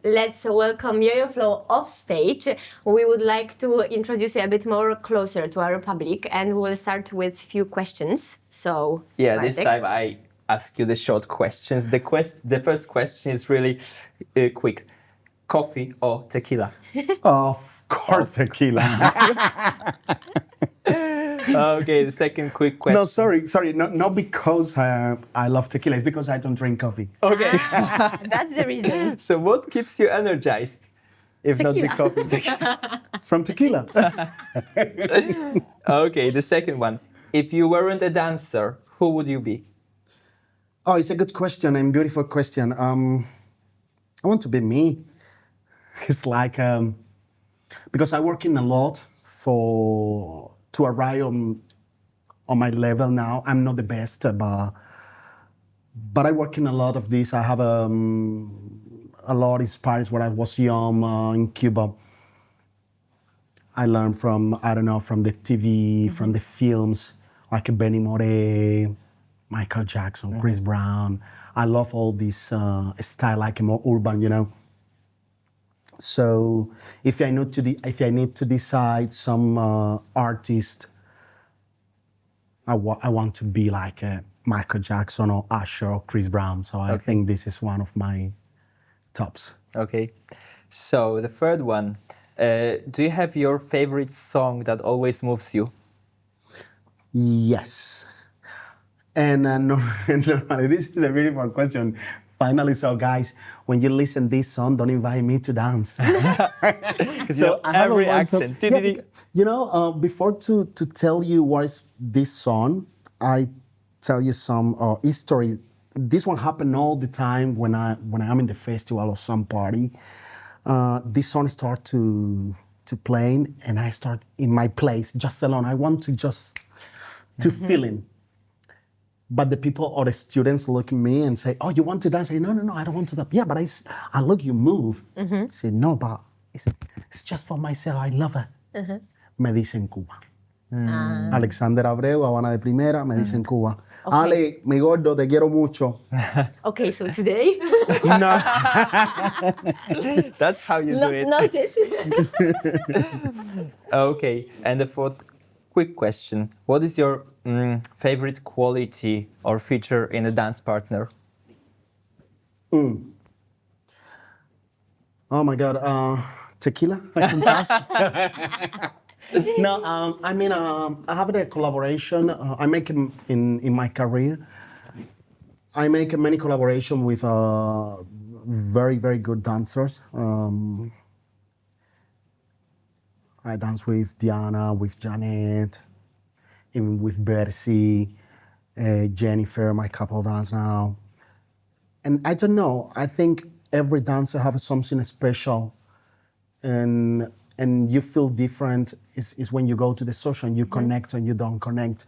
let's welcome Yoyo Flow off stage. We would like to introduce you a bit more closer to our public, and we'll start with a few questions. So, Yeah, Bartek. this time I ask you the short questions. The first question is really quick. Coffee or tequila? Of course, tequila. Okay, the second quick question. No, sorry. Not because I love tequila. It's because I don't drink coffee. Okay. That's the reason. So what keeps you energized? If not the Tequila. coffee, tequila. From tequila. Okay, the second one. If you weren't a dancer, who would you be? Oh, it's a good question and beautiful question. I want to be me. It's like because I work in a lot to arrive on my level now. I'm not the best, but I work in a lot of this. I have a lot inspired when I was young in Cuba. I learned from from the TV, from the films, like Benny Moré, Michael Jackson, Chris Brown. I love all this style, like more urban. So if I need to decide some artist, I want to be like Michael Jackson or Usher or Chris Brown. So I think this is one of my tops. Okay. So the third one. Do you have your favorite song that always moves you? Yes. And normally, this is a really fun question. Finally, so guys, when you listen this song, don't invite me to dance. So I have every a accent. Before to tell you what is this song, I tell you some history. This one happen all the time when I'm in the festival or some party. This song start to playing, and I start in my place just alone. I want to just to feel it. But the people or the students look at me and say, "Oh, you want to dance?" I say, "No, I don't want to dance." Yeah, but I look you move. I say, "No, but it's just for myself. I love it." Me dicen Cuba. Alexander Abreu, Habana de Primera, me dicen Cuba. Okay. Ale, mi gordo, te quiero mucho. Okay, so today. No. That's how you do it. Noted. Okay, and the fourth quick question. What is your favorite quality or feature in a dance partner? Oh my God, tequila, I can pass. No, I have a collaboration. I make in my career. I make many collaboration with very, very good dancers. I dance with Diana, with Janet, even with Bercy, Jennifer, my couple dance now. And I don't know, I think every dancer has something special, and you feel different is when you go to the social and you connect and you don't connect.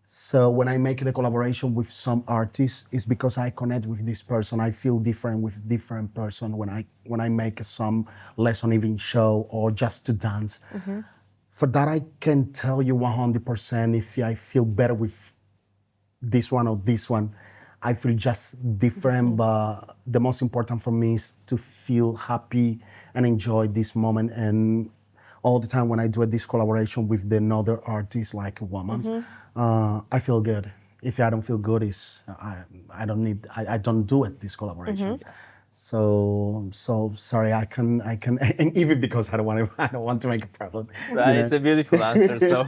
So when I make the collaboration with some artists, it's because I connect with this person. I feel different with different person when I make some lesson, even show or just to dance. For that, I can tell you 100% if I feel better with this one or this one. I feel just different, but the most important for me is to feel happy and enjoy this moment. And all the time when I do this collaboration with another artist, like a woman, I feel good. If I don't feel good, I don't do it, this collaboration. So sorry, I can, and even because I don't want to make a problem. Right, it's a beautiful answer. So,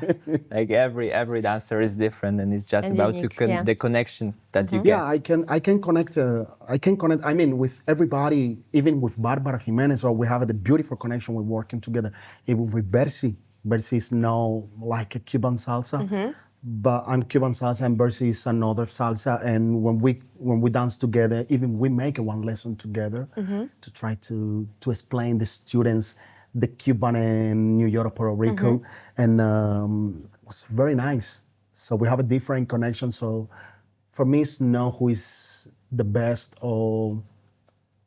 like every dancer is different, and it's just And about unique, the connection that you get. Yeah, I can connect. I mean, with everybody, even with Barbara Jimenez, or we have a beautiful connection. We're working together. Even with Bercy. Bercy is now like a Cuban salsa, but I'm Cuban salsa and Bercy is another salsa. And when we dance together, even we make one lesson together to try to explain the students the Cuban and New York, Puerto Rico, and it was very nice. So we have a different connection. So for me, it's know who is the best or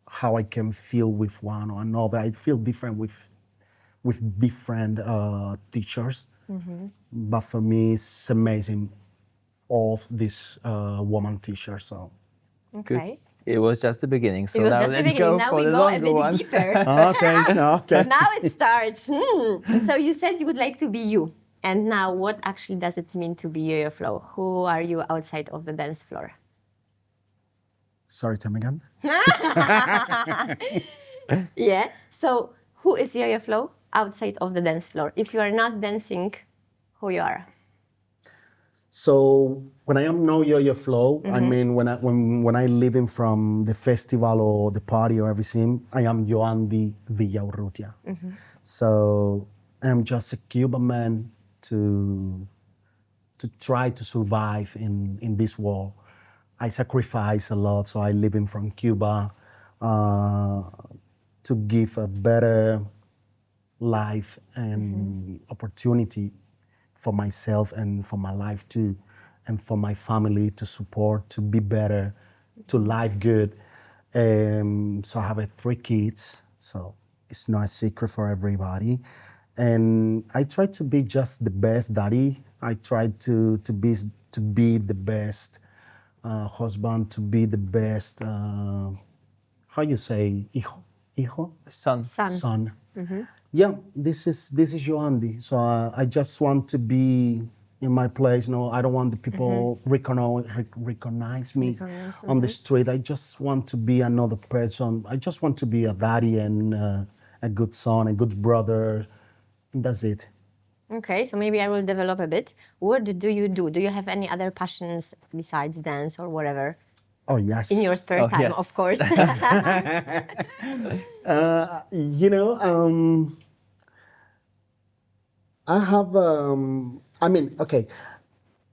how I can feel with one or another. I feel different with different teachers. But for me, it's amazing, all of these woman teachers. So Okay. It was just the beginning. So It was now just the let's beginning. go Now for we the go a longer bit ones. deeper. Okay, okay. Now it starts. So you said you would like to be you. And now what actually does it mean to be Yoyo Flow? Who are you outside of the dance floor? Sorry, tell me again. Yeah. So who is Yoyo Flow outside of the dance floor? If you are not dancing, who you are? So when I am no Yoyo Flow, I mean when I living from the festival or the party or everything, I am Joan the Villaurrutia. So I'm just a Cuban man to try to survive in this world. I sacrifice a lot, so I living from Cuba uh, to give a better life and opportunity for myself and for my life too, and for my family to support, to be better, to live good. So I have 3 kids, so it's not a secret for everybody. And I try to be just the best daddy. I try to be the best husband, to be the best. How you say, hijo, Son. Sun. son. Yeah, this is Yoandi. So I just want to be in my place. No, I don't want the people recognize me Recognize, on the street. I just want to be another person. I just want to be a daddy and a good son, a good brother. And that's it. Okay, so maybe I will develop a bit. What do you do? Do you have any other passions besides dance or whatever? Oh yes. In your spare Oh, time, yes. of course. You know, I have. I mean, okay.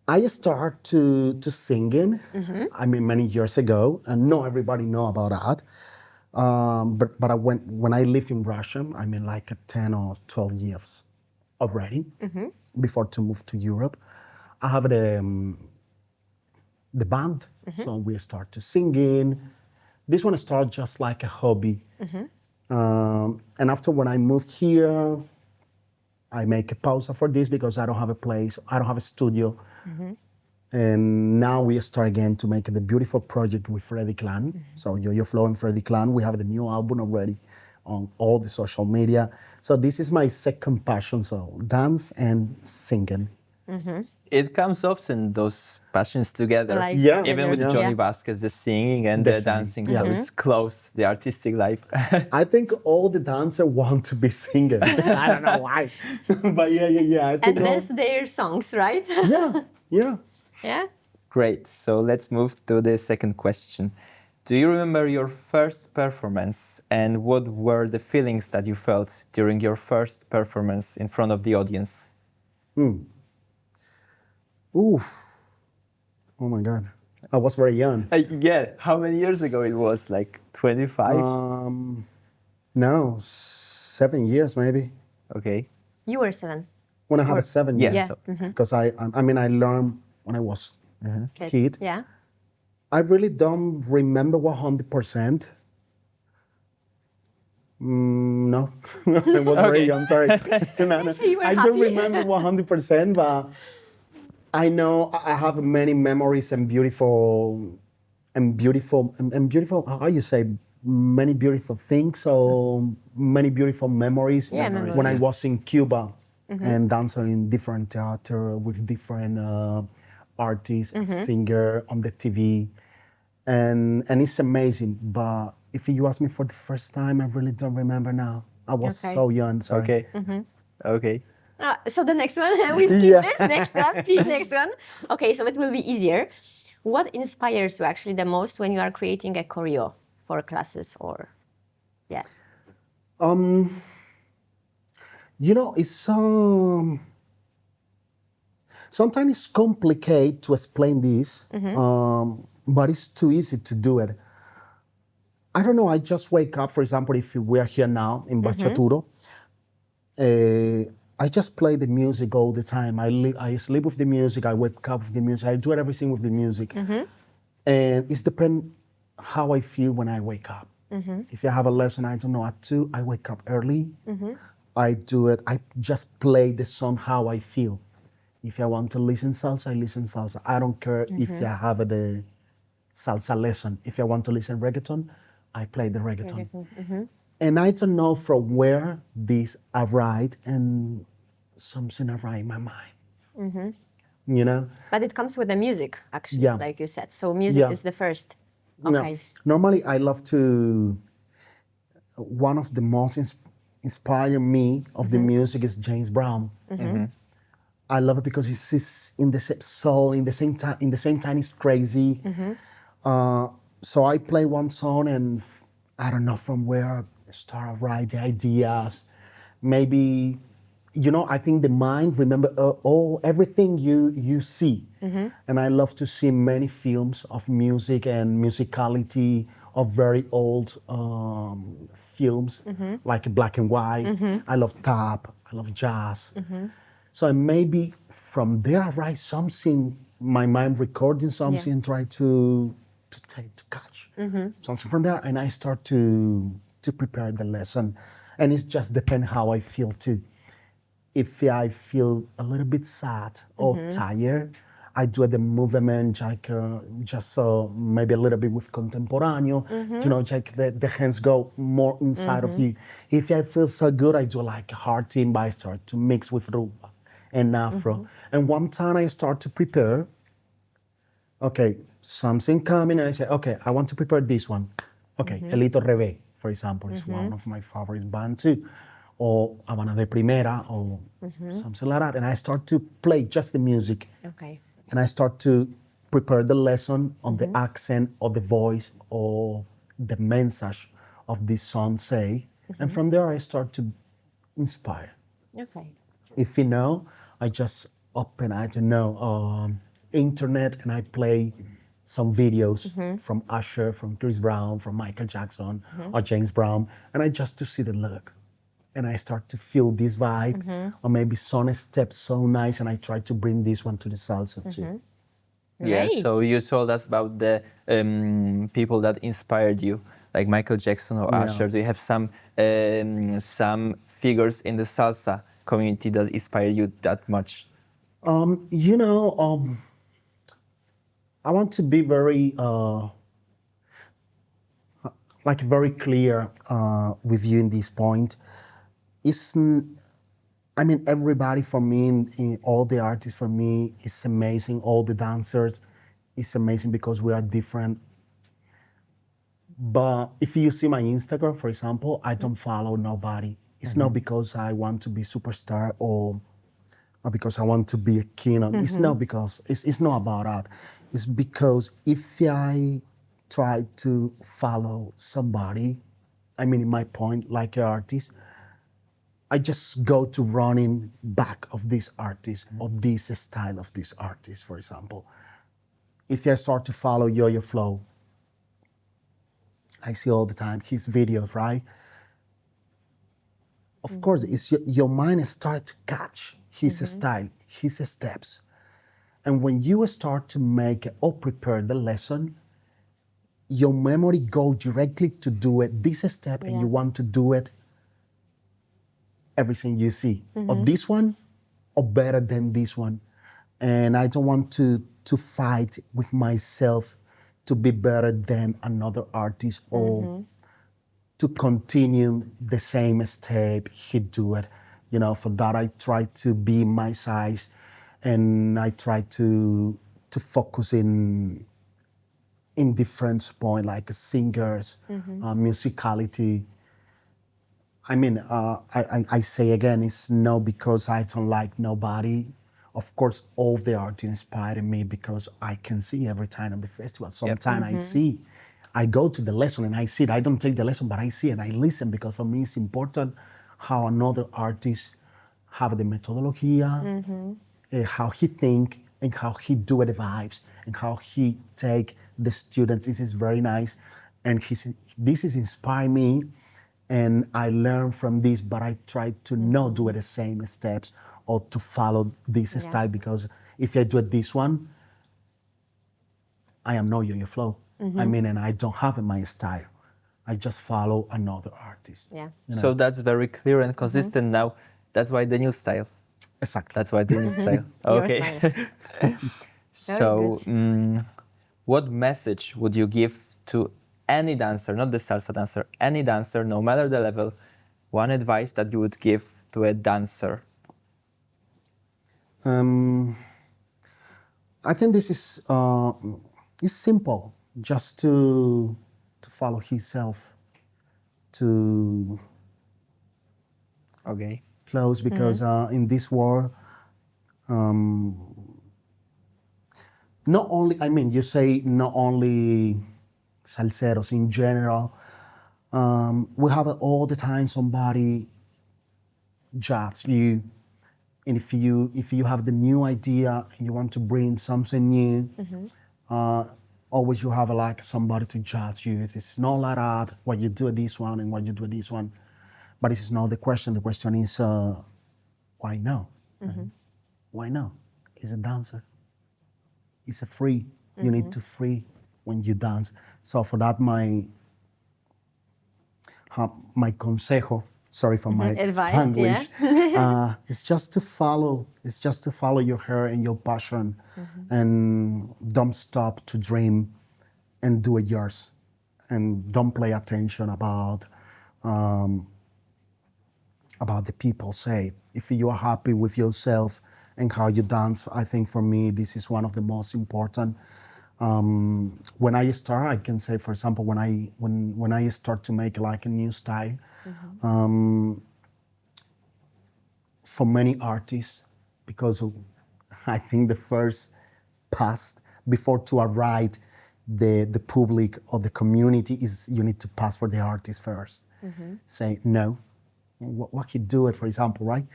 I started to singing. I mean, many years ago, and not everybody know about that. But I went when I lived in Russia. I mean, like 10 or 12 years already before to move to Europe. I have the band, so we start to singing. This one started just like a hobby, and after when I moved here, I make a pause for this because I don't have a place, I don't have a studio. And now we start again to make the beautiful project with Freddy Clan. So Yoyo Flow and Freddy Clan, we have the new album already on all the social media. So this is my second passion, so dance and singing. It comes often, those passions together. Like Yeah. Even with together, Johnny yeah. Vasquez, the singing and The the singing, dancing, yeah. so it's close, the artistic life. I think all the dancers want to be singers. I don't know why. But yeah. I think And that's their songs, right? yeah. Yeah. Great. So let's move to the second question. Do you remember your first performance and what were the feelings that you felt during your first performance in front of the audience? Oof. Oh my God. I was very young. Yeah, how many years ago it was? Like 25? No, 7 years maybe. Okay. You were 7. When I had a 7 years. Yes. Yeah. So- Because I mean, I learned when I was kid. Yeah. I really don't remember 100%. No, I was very Okay. young. Sorry. No. So you were I don't happy. remember 100%, but I know I have many memories and beautiful. How you say? Many beautiful things. So many beautiful memories. Yeah, memories. When I Yes. was in Cuba and dancing in different theater with different artists, singer on the TV, and it's amazing. But if you ask me for the first time, I really don't remember now. I was Okay. so young. Sorry. Okay. Okay. So the next one, we skip Yeah. this. Next one, please, next one. Okay, so it will be easier. What inspires you actually the most when you are creating a choreo for classes or, yeah? It's sometimes it's complicated to explain this, but it's too easy to do it. I don't know. I just wake up. For example, if we're here now in Bachaturo, I just play the music all the time. I sleep with the music. I wake up with the music. I do everything with the music, and it's depend how I feel when I wake up. If I have a lesson, I don't know at 2, I wake up early. I do it. I just play the song how I feel. If I want to listen salsa, I listen salsa. I don't care if I have salsa lesson. If I want to listen reggaeton, I play the reggaeton. And I don't know from where this arrived, and something arrived in my mind. You know? But it comes with the music, actually, Yeah. like you said. So music Yeah. is the first. No, Okay. normally I love to. One of the most inspiring me of the music is James Brown. I love it because it's in the same soul, in the same time. In the same time, it's crazy. So I play one song, and I don't know from where I start write the ideas. Maybe, I think the mind remember everything you see. And I love to see many films of music and musicality of very old films, like black and white. I love tap. I love jazz. So maybe from there I write something, my mind recording something, and try to catch something from there, and I start to prepare the lesson, and it just depends how I feel too. If I feel a little bit sad or tired, I do the movement like just maybe a little bit with contemporaneo, like the hands go more inside of you. If I feel so good, I do like a hard timba. I start to mix with rumba and afro. And one time I start to prepare, okay, something coming, and I say, okay, I want to prepare this one. Okay, Elito Rebe, for example, is one of my favorite band too, or Habana de Primera, or something like that. And I start to play just the music, Okay. and I start to prepare the lesson on the accent or the voice or the message of this song say, and from there I start to inspire. Okay. If I just open, I don't know, internet, and I play some videos from Usher, from Chris Brown, from Michael Jackson, or James Brown, and I just to see the look. And I start to feel this vibe, or maybe some steps so nice, and I try to bring this one to the salsa too. Yeah, so Great. you told us about the people that inspired you, like Michael Jackson or Yeah. Usher. Do you have some figures in the salsa community that inspire you that much? I want to be very very clear with you in this point. It's everybody for me, all the artists for me is amazing. All the dancers is amazing because we are different. But if you see my Instagram, for example, I don't follow nobody. It's not because I want to be superstar or because I want to be a king. It's not because it's not about that. It's because if I try to follow somebody, in my point, like an artist, I just go to running back of this artist or this style of this artist, for example. If I start to follow Yoyo Flow, I see all the time his videos, right? Of course, it's your mind start to catch his style, his steps. And when you start to make or prepare the lesson, your memory goes directly to do it this step, and you want to do it everything you see, or this one, or better than this one. And I don't want to fight with myself to be better than another artist or to continue the same step he do it. For that I try to be my size, and I try to focus in different point, like singers, musicality. I say again, it's not because I don't like nobody. Of course, all the art inspired me because I can see every time at the festival. Sometimes I see, I go to the lesson and I see it. I don't take the lesson, but I see and I listen because for me it's important how another artist have the methodology, how he think and how he do the vibes and how he take the students. This is very nice, and this is inspire me, and I learn from this. But I try to not do the same steps or to follow this style, because if I do it this one, I am not Yoyo Flow. And I don't have my style. I just follow another artist. Yeah. So that's very clear and consistent now. That's why the new style. Exactly. That's why the new style. Your Okay. style. So what message would you give to any dancer, not the salsa dancer, any dancer, no matter the level, one advice that you would give to a dancer? I think this is simple, just to follow himself, to Okay. close, because in this world, not only, I mean, you say not only salseros in general, we have all the time somebody judge you. And if you have the new idea and you want to bring something new, always you have like somebody to judge you. It's not like that what you do this one and what you do this one, but this is not the question. The question is why no? Why no? It's a dancer. It's a free. You need to free when you dance. So for that, my consejo, sorry for my Advice, Spanglish, yeah. it's just to follow. It's just to follow your heart and your passion, and don't stop to dream, and do it yours, and don't pay attention about the people say. If you are happy with yourself and how you dance, I think for me this is one of the most important. When I start, I can say, for example, when I start to make like a new style, for many artists, because I think the first pass before to arrive the public or the community is you need to pass for the artist first. Say no, what you do it, for example, right?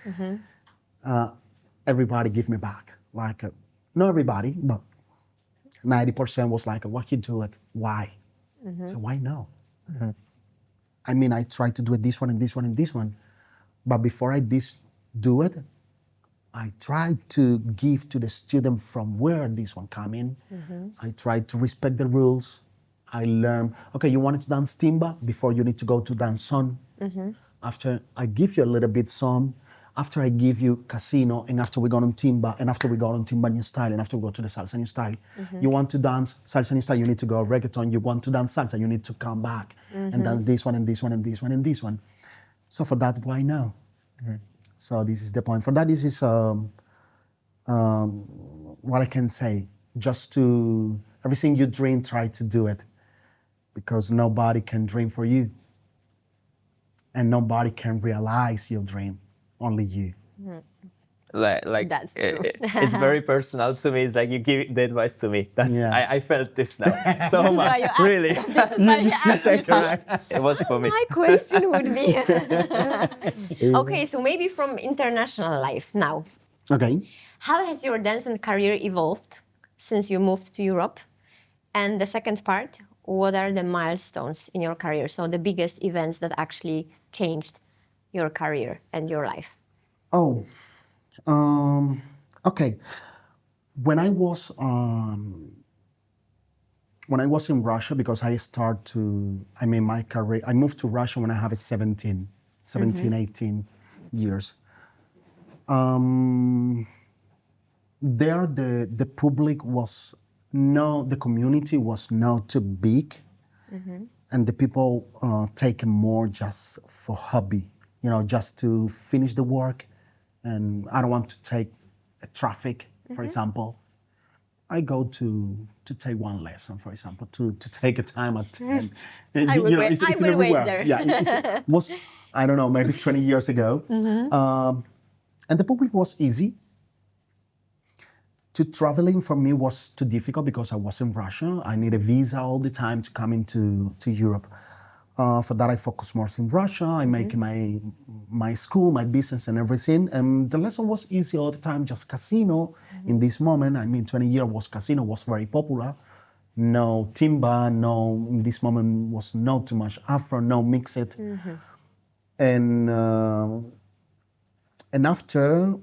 Everybody give me back, like not everybody, but 90% was like, what you do it, why? So why no? I mean, I try to do it this one and this one and this one, but before I do it, I try to give to the student from where this one come in. I try to respect the rules. I learn, okay, you wanted to dance timba, before you need to go to dance son. After I give you a little bit son, after I give you casino, and after we go on timba, and after we go on timba new style, and after we go to the salsa new style. You want to dance salsa new style, you need to go reggaeton. You want to dance salsa, you need to come back and dance this one and this one and this one and this one. So for that, why now? So this is the point. For that, this is what I can say. Just to everything you dream, try to do it, because nobody can dream for you, and nobody can realize your dream. Only you. Like That's true. it's very personal to me. It's like you give the advice to me. That's Yeah. I felt this now so This is why much. you asked. Really, This is why you asked me. correct. It was for me. My question would be okay, so maybe from international life now. Okay. How has your dancing career evolved since you moved to Europe? And the second part, what are the milestones in your career? So the biggest events that actually changed your career and your life. Oh, okay. When I was in Russia, because I made my career, I moved to Russia when I have 17, 18 years. There, the public was the community was not too big, and the people take it more just for hobby, just to finish the work, and I don't want to take a traffic, for example. I go to take one lesson, for example, to take a time at 10. And, I will wait- it's I will wait everywhere. there. Yeah, it was, I don't know, maybe 20 years ago. And the public was easy. To traveling for me was too difficult because I was in Russia. I need a visa all the time to come into Europe. For that, I focus more in Russia. I make my school, my business, and everything. And the lesson was easy all the time, just casino. In this moment, I mean, 20 years was casino was very popular. No timba, no. In this moment was not too much Afro, no mix it. And after,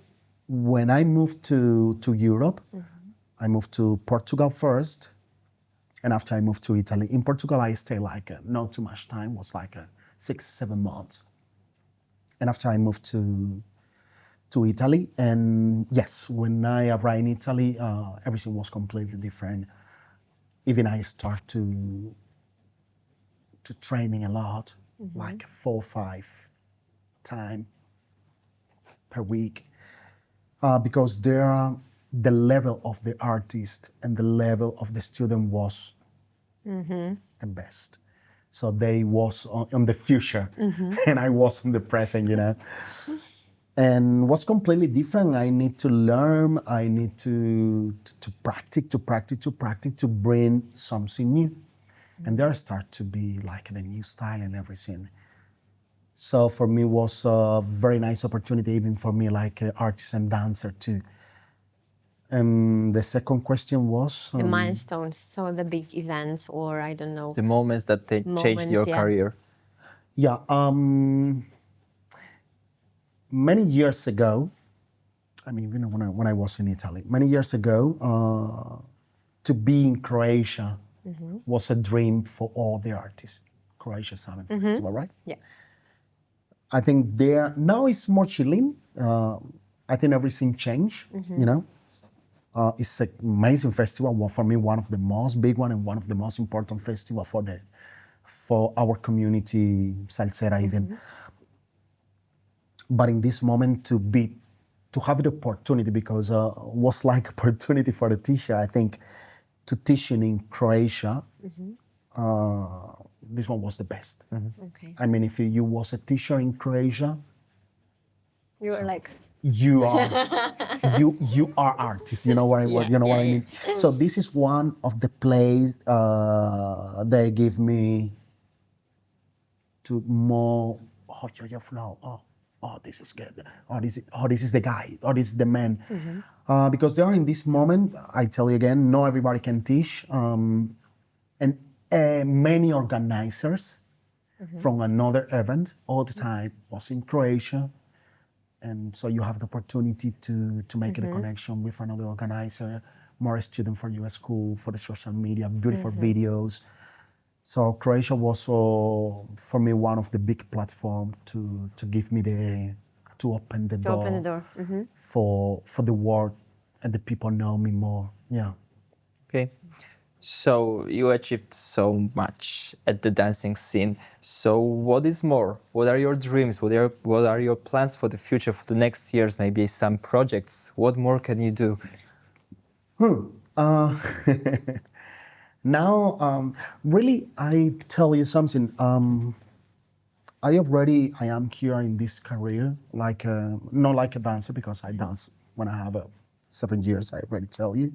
when I moved to Europe, I moved to Portugal first. And after I moved to Italy, in Portugal, I stayed like not too much time, was like 6-7 months. And after I moved to Italy, and yes, when I arrived in Italy, everything was completely different. even I start to training a lot, like 4 or 5 times per week, because the level of the artist and the level of the student was the best. So they was on the future, and I was on the present, and was completely different. I need to learn. I need to practice to bring something new, and there start to be like a new style and everything. So for me, was a very nice opportunity, even for me, like an artist and dancer too. And the second question was The milestones, so the big events, or I don't know. The moments that changed Moments, your yeah. career. yeah. Many years ago, I mean, when I was in Italy, many years ago, to be in Croatia was a dream for all the artists. Croatia Summer Festival, right? Yeah. I think there now it's more chilling. I think everything changed. It's an amazing festival. Well, for me, one of the most big one and one of the most important festival for our community, Salsera even. But in this moment, to have the opportunity, because was like opportunity for the teacher, I think, to teaching in Croatia. This one was the best. Okay. I mean, if you was a teacher in Croatia, You were like, you are you are artist. You know what I mean. So this is one of the plays they give me to more. Oh, Yoyo Flow. Oh, this is good. This is the guy. This is the man. Because there in this moment, I tell you again, not everybody can teach, and many organizers from another event all the time was in Croatia. And so you have the opportunity to make the connection with another organizer, more student for your school, for the social media, beautiful videos. So Croatia was for me one of the big platform to give me to open the to door, open the door. for the world and the people know me more. Yeah. Okay. So you achieved so much at the dancing scene. So what is more? What are your dreams? What are your plans for the future, for the next years? Maybe some projects. What more can you do? Uh, now, really, I tell you something. I am here in this career, like not like a dancer because I dance when I have 7 years. I already tell you,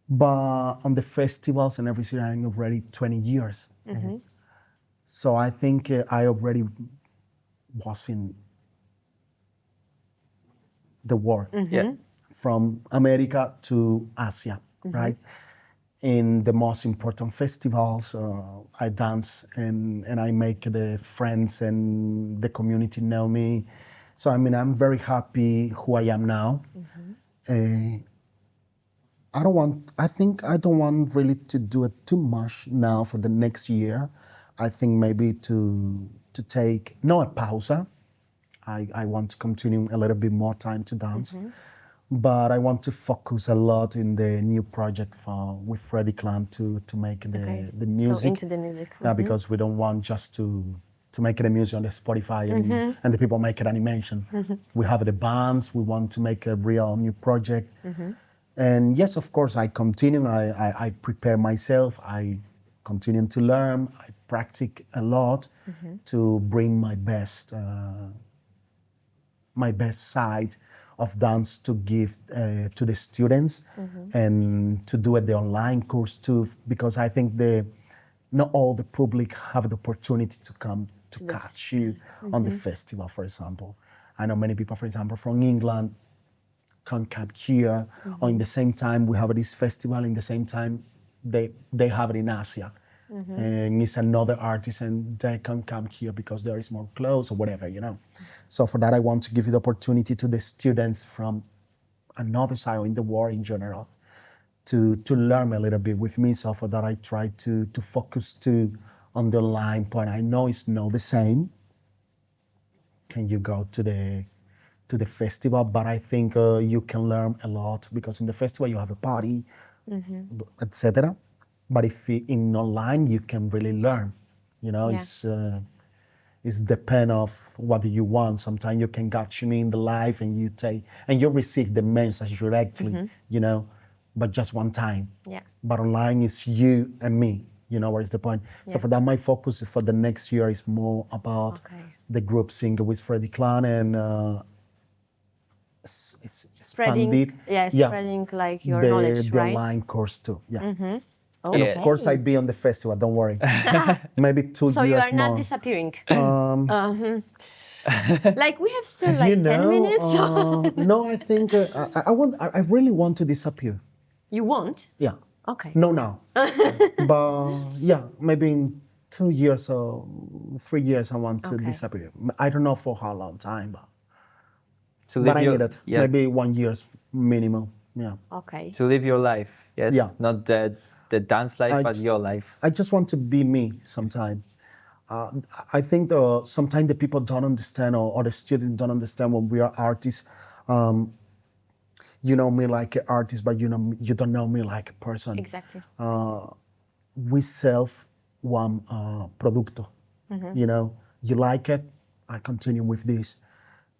but on the festivals and everything, I'm already 20 years. So I think I already was in the world, Yeah. from America to Asia, right? In the most important festivals, I dance and I make the friends and the community know me. So I mean, I'm very happy who I am now. I don't want really to do it too much now for the next year. I think maybe to take, no, a pause. I want to continue a little bit more time to dance. But I want to focus a lot in the new project with Freddie Clan to make the music. So into the music. Yeah, because we don't want just to make the music on the Spotify and the people make it animation. We have the bands. We want to make a real new project. And yes, of course, I continue. I prepare myself. I continue to learn. I practice a lot to bring my best side of dance to give to the students and to do it the online course too, because I think not all the public have the opportunity to come to catch you on the festival, for example. I know many people, for example, from England can come here, or in the same time we have this festival, in the same time they have it in Asia. And it's another artist and they can come here because there is more clothes or whatever. So for that, I want to give you the opportunity to the students from another side in the world in general to learn a little bit with me. So for that, I try to focus on the line point. I know it's not the same. Can you go to the festival? But I think you can learn a lot because in the festival you have a party, etc. But if in online, you can really learn. You know, Yeah. it's depend of what do you want. Sometimes you can get you in the life and you take and you receive the message directly. You know, but just one time. Yeah. But online is you and me. You know, what is the point? So Yeah. for that, my focus for the next year is more about Okay. the group singer with Freddie Clan and Spreading, expanded. yeah, Yeah, spreading like your knowledge, the right? online course too. Yeah. And of Yeah. course, Okay. I'll be on the festival. Don't worry. Maybe 2 So you years are not more. disappearing. Um, Like we have still you like 10 know, minutes. no, I think I want. I really want to disappear. You won't? Yeah. Okay. No, now. But yeah, maybe in 2 years or 3 years, I want to Okay. disappear. I don't know for how long time, To but live I your need it. yeah, Maybe 1 years minimum. Yeah. Okay. to live your life. Yes, Yeah. not the dance life, I, but j- your life. I just want to be me sometime. Uh, I think sometimes the people don't understand or the students don't understand when we are artists. Um, you know me like an artist, but you don't know me like a person. Exactly. We sell one producto. You know, you like it, I continue with this.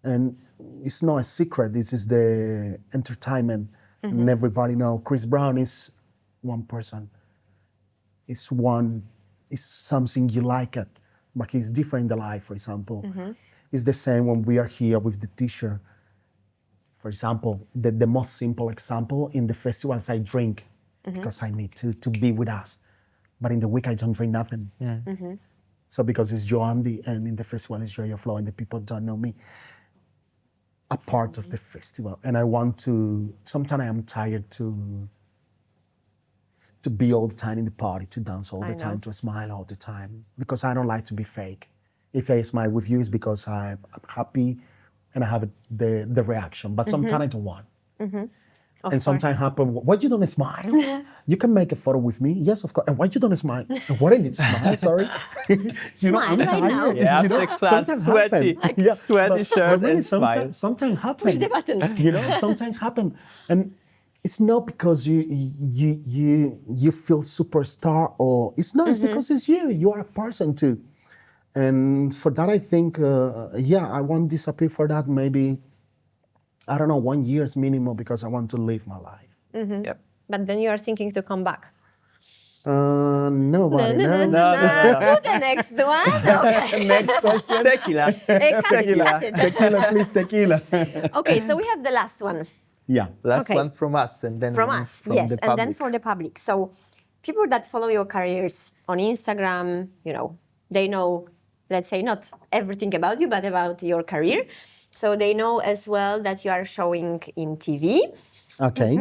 And it's not a secret, this is the entertainment. And everybody know Chris Brown is one person. It's one, it's something you like it, but it's different in the life, for example. It's the same when we are here with the teacher. For example, the most simple example, in the festivals I drink because I need to be with us. But in the week I don't drink nothing. So because it's Joandi and in the festival it's Yoyo Flow and the people don't know me, a part of the festival. And I want to, sometimes I am tired to be all the time in the party, to dance all I the know. time, to smile all the time, because I don't like to be fake. If I smile with you, it's because I'm happy and I have the reaction. But sometimes I don't want. Of And course. sometimes happen, why you don't smile? You can make a photo with me. Yes, of course. And why you don't smile? And what I need to smile, sorry. Smile I'm right tired. now. Yeah, You know, after class, sometimes sweaty, happen. sweaty shirt really, and smile. sometimes happen. Push the button. You know, sometimes happen. And it's not because you feel superstar or it's not, it's because it's you. You are a person too. And for that, I think, yeah, I won't disappear for that. Maybe, I don't know, 1 year's minimum because I want to live my life. Yep. But then you are thinking to come back. Nobody, no. No. To the next one. Okay. Next question. Tequila. Cut it, Tequila, cut it. tequila, please, tequila. Okay, so we have the last one Yeah. Last Okay. one from us, and then from one us. from Yes, the and then public. for the public. So people that follow your careers on Instagram, you know, they know, let's say, not everything about you, but about your career. So they know as well that you are showing in TV. Okay.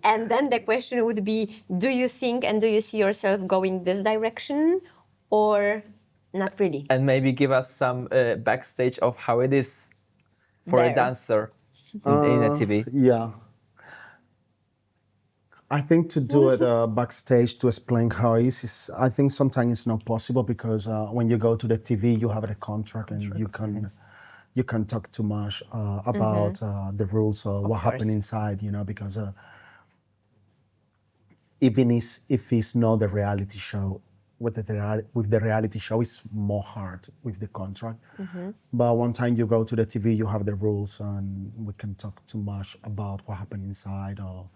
And then the question would be, do you think and do you see yourself going this direction or not really? And maybe give us some backstage of how it is for There. a dancer in a TV. Yeah. I think to do it backstage to explain how it is, I think sometimes it's not possible because when you go to the TV, you have a contract and you can talk too much about the rules or what happened course. inside, you know, because even if it's not the reality show, with the reality show, it's more hard with the contract. But one time you go to the TV, you have the rules, and we can talk too much about what happened inside, or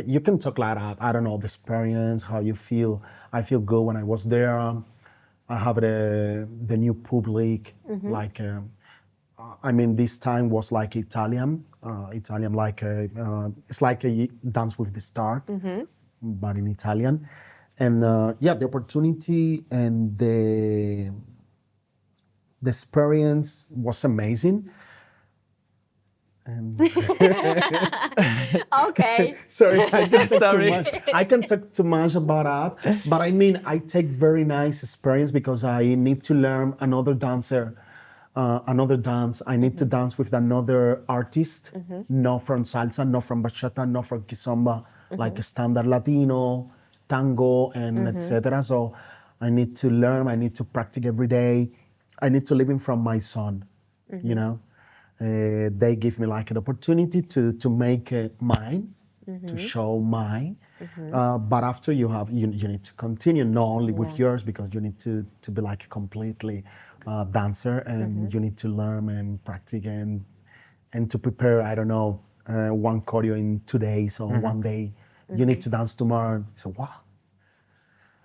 you can talk like that. I don't know the experience, how you feel. I feel good when I was there. I have the new public, like. I mean, this time was like Italian like it's like a dance with the start, but in Italian. And yeah, the opportunity and the experience was amazing. And Okay. sorry, I can talk Sorry. too much. I can talk too much about that, but I mean, I take very nice experience because I need to learn another dancer, another dance. I need to dance with another artist, not from salsa, not from bachata, not from kizomba, like a standard Latino, tango, and etc. So I need to learn. I need to practice every day. I need to live in from my son, you know. They give me like an opportunity to make mine, to show mine. But after you need to continue not only with Yeah. yours because you need to be like a completely dancer and you need to learn and practice and to prepare. I don't know, one choreo in 2 days or one day. You need to dance tomorrow. So wow,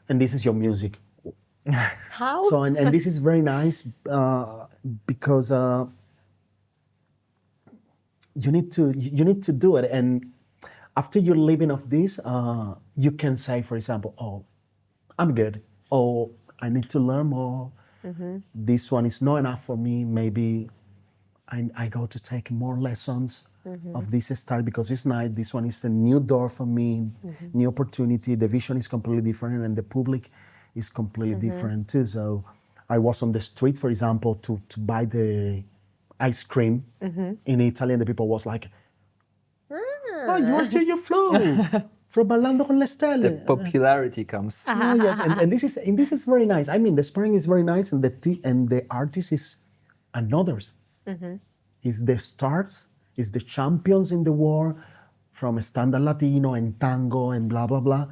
and this is your music. How? So and this is very nice because you need to do it. And after you're leaving of this, you can say, for example, oh, I'm good. Oh, I need to learn more. This one is not enough for me. Maybe I go to take more lessons of this style because it's nice. This one is a new door for me, new opportunity. The vision is completely different and the public is completely different too. So I was on the street, for example, to buy the ice cream in Italy and the people was like, oh, you're Yoyo Flow from Ballando con le The Stelle. popularity comes. Oh, yes, and this is very nice. I mean, the sparring is very nice, and the artist is another's. Is the stars, is the champions in the war from standard Latino and tango and blah blah blah,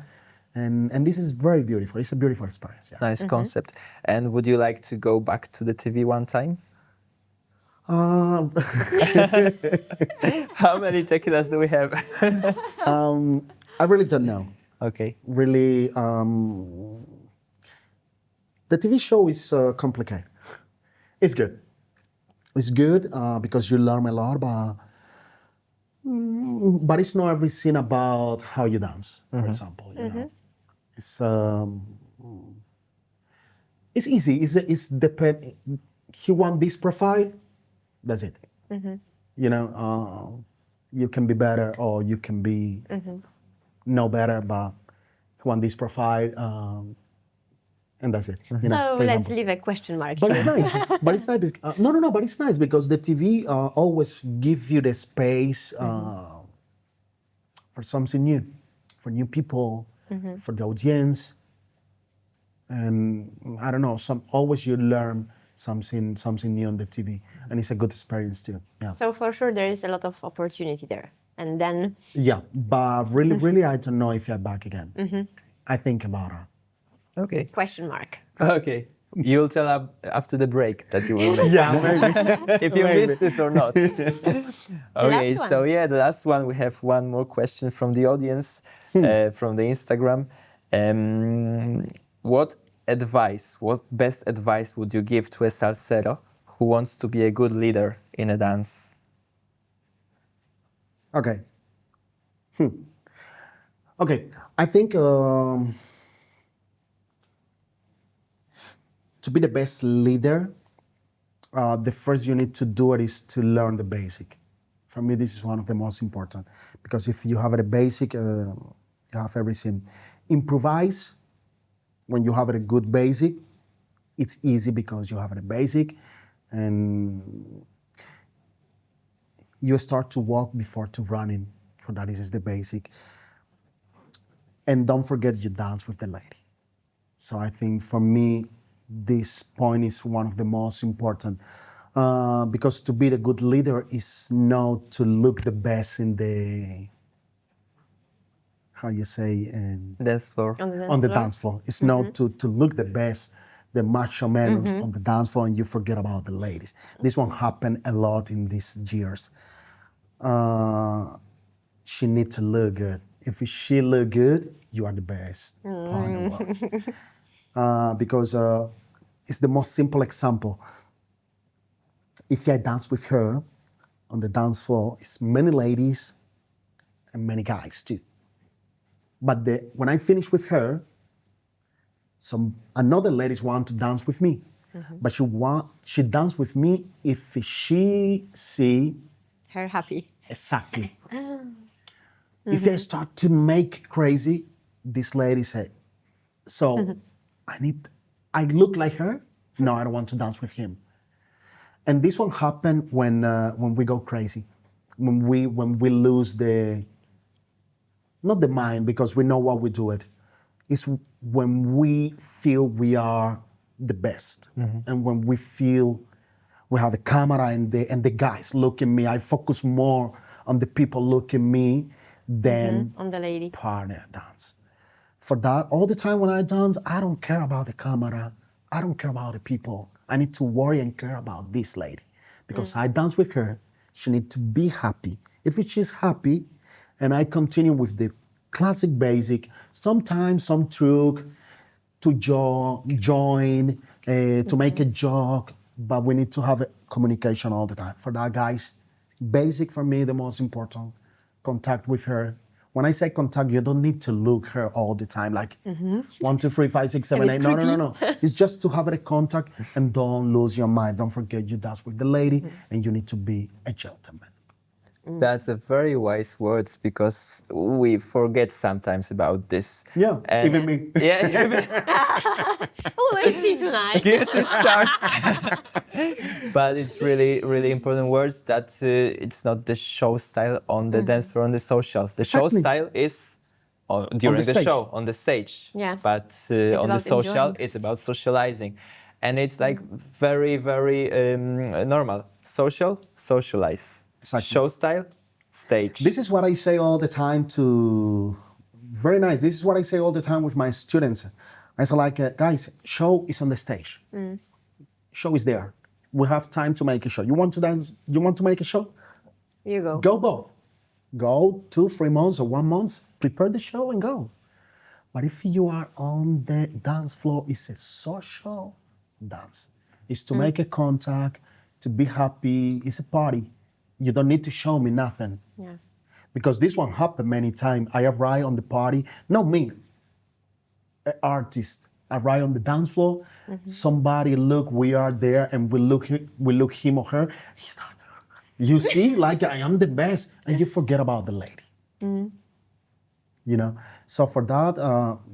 and this is very beautiful. It's a beautiful experience. Yeah. Nice concept. And would you like to go back to the TV one time? Um, How many tequilas do we have? I really don't know. Okay. Really, the TV show is complicated. It's good. It's good because you learn a lot, but it's not everything about how you dance. For example, it's easy. It's depend. He want this profile, that's it. You can be better or you can be no better, but he want this profile, and that's it. So for let's example. leave a question mark But it's here. nice. But it's nice. No. But it's nice because the TV always give you the space for something new, for new people, for the audience, and I don't know. Always you learn something new on the TV, and it's a good experience too. Yeah. So for sure there is a lot of opportunity there. And then Yeah, but really, I don't know if you're back again. I think about it. Okay. question mark. Okay. You'll tell after the break that you will make. Yeah, maybe. If you Maybe. missed this or not. Okay, last so one. yeah, the last one, we have one more question from the audience, from the Instagram. What best advice would you give to a salsero who wants to be a good leader in a dance? Okay. Okay, I think to be the best leader, the first you need to do it is to learn the basic. For me, this is one of the most important because if you have a basic, you have everything. Improvise when you have a good basic. It's easy because you have a basic, and you start to walk before to running. For that, this is the basic. And don't forget you dance with the lady. So I think for me, this point is one of the most important because to be a good leader is not to look the best in the, how you say, Dance floor. on the dance floor. It's not to look the best, the macho man on the dance floor, and you forget about the ladies. This one happened a lot in these years. She need to look good. If she look good, you are the best part in the world. Because it's the most simple example. If I dance with her on the dance floor, it's many ladies and many guys too. But when I finish with her, another ladies want to dance with me. But she dance with me if she see Her happy. exactly. If I start to make crazy, this lady said, so I look like her? No, I don't want to dance with him. And this one happened when we go crazy, when we lose not the mind because we know what we do it. It's when we feel we are the best, and when we feel we have a camera and the guys look at me. I focus more on the people look at me. than On the lady. partner dance. For that, all the time when I dance, I don't care about the camera. I don't care about the people. I need to worry and care about this lady because I dance with her. She needs to be happy. If she's happy, and I continue with the classic basic, sometimes some trick to join, to make a joke, but we need to have a communication all the time. For that, guys, basic for me, the most important, contact with her. When I say contact, you don't need to look her all the time, like 1, 2, 3, 5, 6, 7, it's 8. No, no, no, creepy. no. It's just to have a contact and don't lose your mind. Don't forget you dance with the lady and you need to be a gentleman. That's a very wise words because we forget sometimes about this. Yeah, And even me. yeah, We'll see tonight. get it started. But it's really, really important words that it's not the show style on the dance floor, on the social. The show Exactly. style is during the stage. show, on the stage. Yeah. But on the about social, enjoying. it's about socializing. And it's like very, very normal. Social, socialize. Exactly. Show style, stage. This is what I say all the time to, very nice. This is what I say all the time with my students. I say like, guys, show is on the stage. Show is there. We have time to make a show. You want to dance? You want to make a show? You go. Go both. Go 2, 3 months or 1 month. Prepare the show and go. But if you are on the dance floor, it's a social dance. It's to make a contact, to be happy. It's a party. You don't need to show me nothing. Yeah. Because this one happened many times. I arrive on the party, not me, an artist. Arrive on the dance floor, somebody look, we are there, and we look him or her. He's not. You see, like I am the best, and you forget about the lady. You know. So for that,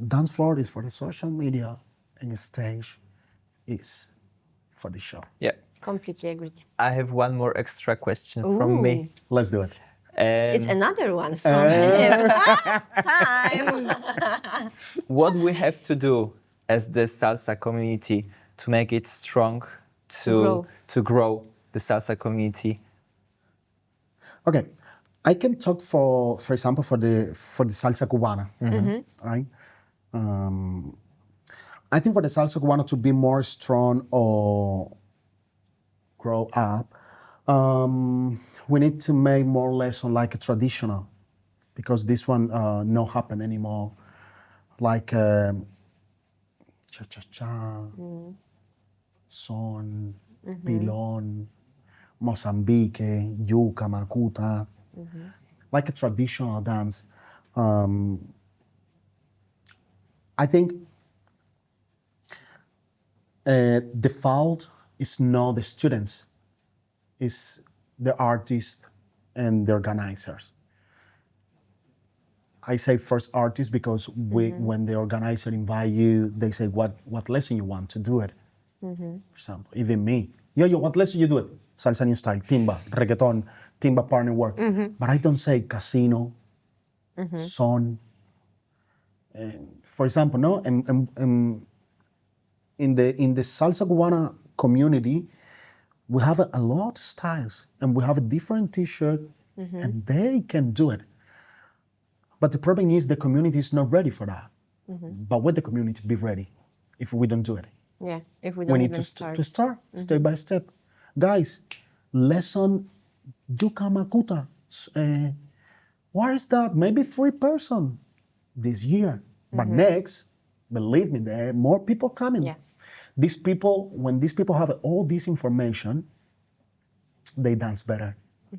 dance floor is for the social media, and the stage is for the show. Yeah. Completely agreed. I have one more extra question from me. Let's do it. It's another one from him. Time. What we have to do as the salsa community to make it strong, to grow the salsa community? Okay, I can talk for example, for the salsa cubana, right? I think for the salsa cubana to be more strong or grow up, we need to make more lesson like a traditional, because this one no happen anymore. Like cha cha cha, son, pilon, Mozambique, yuca, macuta, like a traditional dance. I think the fault is not the students, it's the artists and the organizers. I say first artists because when the organizer invite you, they say what lesson you want to do it. For example, even me, Yoyo, what lesson you do it? Salsa new style, timba, reggaeton, timba partner work. But I don't say casino, son. For example, no, and in the salsa cubana community, we have a lot of styles, and we have a different T-shirt, and they can do it. But the problem is the community is not ready for that. But when the community be ready, if we don't do it, Yeah, if we don't we need even to start step by step. Guys, lesson yuca macuta. What is that? Maybe 3 person this year. But next, believe me, there are more people coming. Yeah. These people, when these people have all this information, they dance better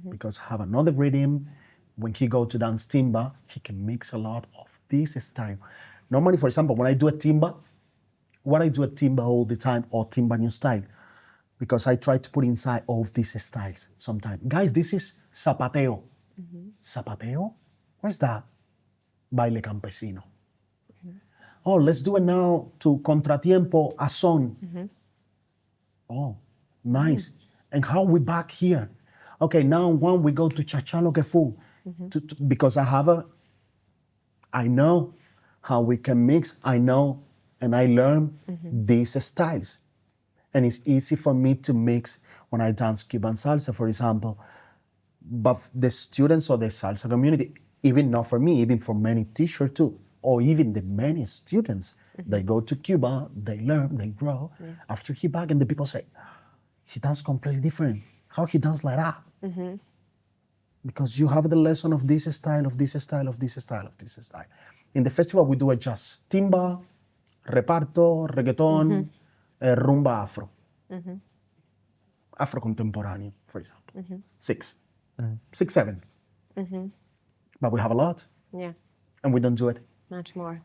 because have another rhythm. When he go to dance timba, he can mix a lot of this style. Normally, for example, when I do a timba, what I do a timba all the time or timba new style, because I try to put inside all of these styles sometimes. Guys, this is zapateo. Zapateo? Where's that? Baile campesino. Oh, let's do it now to contratiempo a son. Oh, nice. And how we back here? Okay, now when we go to chachalo que fu, because I know how we can mix. I know, and I learn these styles. And it's easy for me to mix when I dance Cuban salsa, for example. But the students of the salsa community, even not for me, even for many teachers too, or even the many students. They go to Cuba, they learn, they grow. After he back, and the people say, he dance completely different. How he dance like that? Because you have the lesson of this style, of this style, of this style, of this style. In the festival, we do a jazz, timba, reparto, reggaeton, rumba afro. Afro contemporáneo, for example. 6, 6, 7. But we have a lot, Yeah, and we don't do it. much more.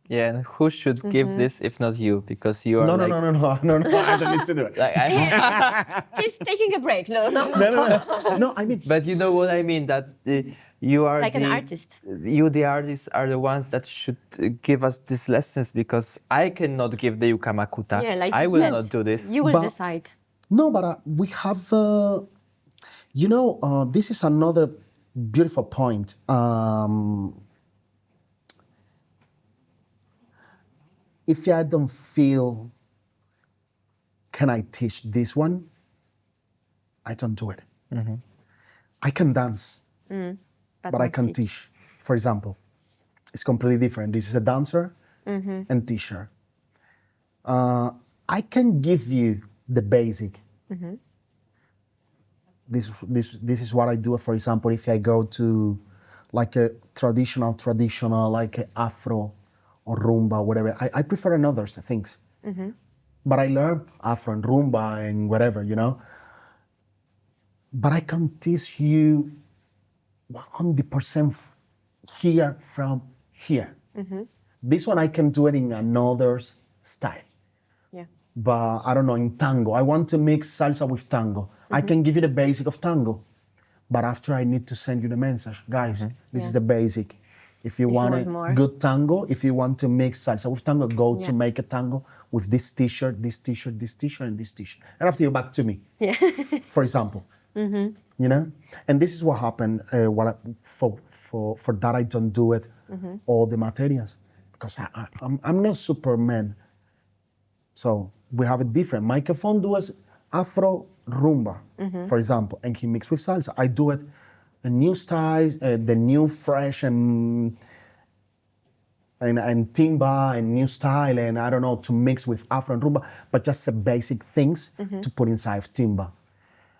Yeah, and who should give this if not you? Because you are No, like... no, I don't need to do it. Like, He's taking a break. No. No, I mean, but you know what I mean, that you are Like an the... artist. You, the artists, are the ones that should give us these lessons, because I cannot give the Yuka Makuta. Yeah, like I you will said, not do this. You will But- decide. no, but we have, this is another beautiful point. If I don't feel, can I teach this one? I don't do it. I can dance, but I not can't teach. For example, it's completely different. This is a dancer and teacher. I can give you the basic. This is what I do. For example, if I go to like a traditional, like a Afro or rumba, whatever, I prefer another things. But I learn Afro and rumba and whatever, But I can teach you 100% here from here. This one I can do it in another style. Yeah. But I don't know, in tango, I want to mix salsa with tango. I can give you the basic of tango, but after I need to send you the message, guys, this is the basic. If you want want a more. good tango, if you want to mix salsa with tango, go to Yeah. make a tango with this t-shirt, this t-shirt, this t-shirt, and this t-shirt. And after you're back to me, Yeah. for example. And this is what happened. For that I don't do it all the materials, because I'm not Superman. So we have a different microphone does Afro rumba, for example, and he mixed with salsa. I do it a new style, the new fresh and timba and new style, and I don't know, to mix with Afro and rumba, but just the basic things to put inside of timba.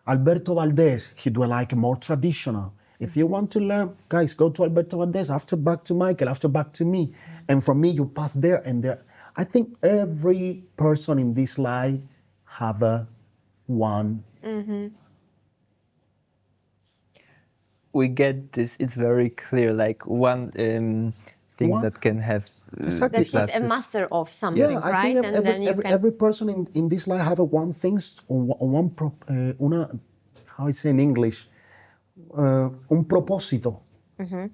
Alberto Valdez, he do like more traditional. If you want to learn, guys, go to Alberto Valdez, after back to Michael, after back to me. And from me, you pass there and there. I think every person in this life have a one. We get this, it's very clear, like one thing One- that can have... Exactly. That he's a classes. master of something, Yeah, I right? think And then you can. every person in this life have a one things, how I say in English, un propósito. Like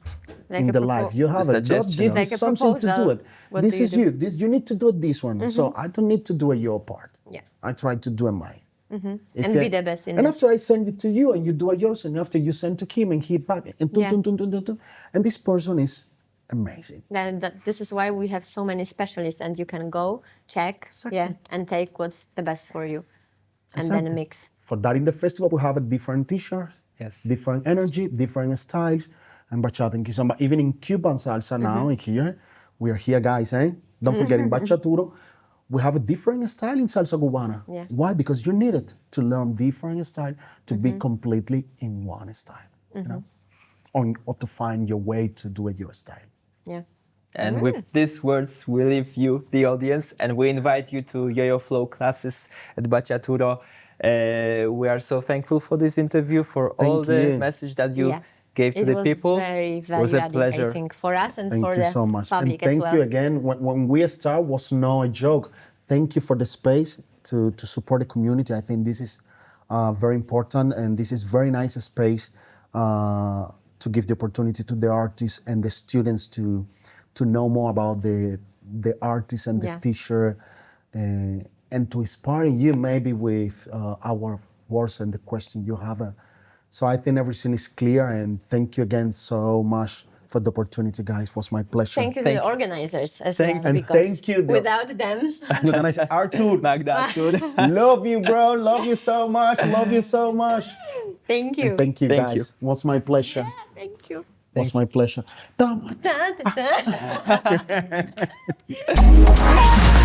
In a the life you have The it. God suggestion give of- you Like a something to do proposal. it. What This do you is do? you. You need to do it this one. So I don't need to do it your part. Yes. I try to do it mine. If And you- be the best in And it. after I send it to you, and you do it yours, and after you send to him, and he back, and Yeah. and this person is amazing. Then this is why we have so many specialists, and you can go check, Exactly. and take what's the best for you, and Exactly. then mix. For that, in the festival, we have a different T-shirts, Yes. different energy, different styles, and bachata and kizomba. Even in Cuban salsa now, in here, we are here, guys. Don't forget in Bachaturo, we have a different style in salsa cubana. Yeah. Why? Because you need it to learn different style to be completely in one style, or to find your way to do it your style. Yeah. And with these words, we leave you, the audience, and we invite you to Yoyo Flow classes at Bachaturo. We are so thankful for this interview, for all Thank the you. message that you Yeah. gave to It the was people. very It was a value-adding, I pleasure. think, for us and Thank for you the so much. public And thank as well. you again. When we start was no a joke. Thank you for the space to support the community. I think this is very important, and this is very nice space to give the opportunity to the artists and the students to know more about the artists and the Yeah. teacher, and to inspire you maybe with our words and the question you have. So I think everything is clear, and thank you again so much for the opportunity, guys. It was my pleasure. Thank you to Thank the you. organizers as Thank well, you. And because thank you, without them, You can say, Artur, Magda, Artur. love you, bro. Love you so much. Love you so much. thank you. And thank you, Thank guys. you. It was my pleasure. Thank you. was my pleasure. Da, da, da.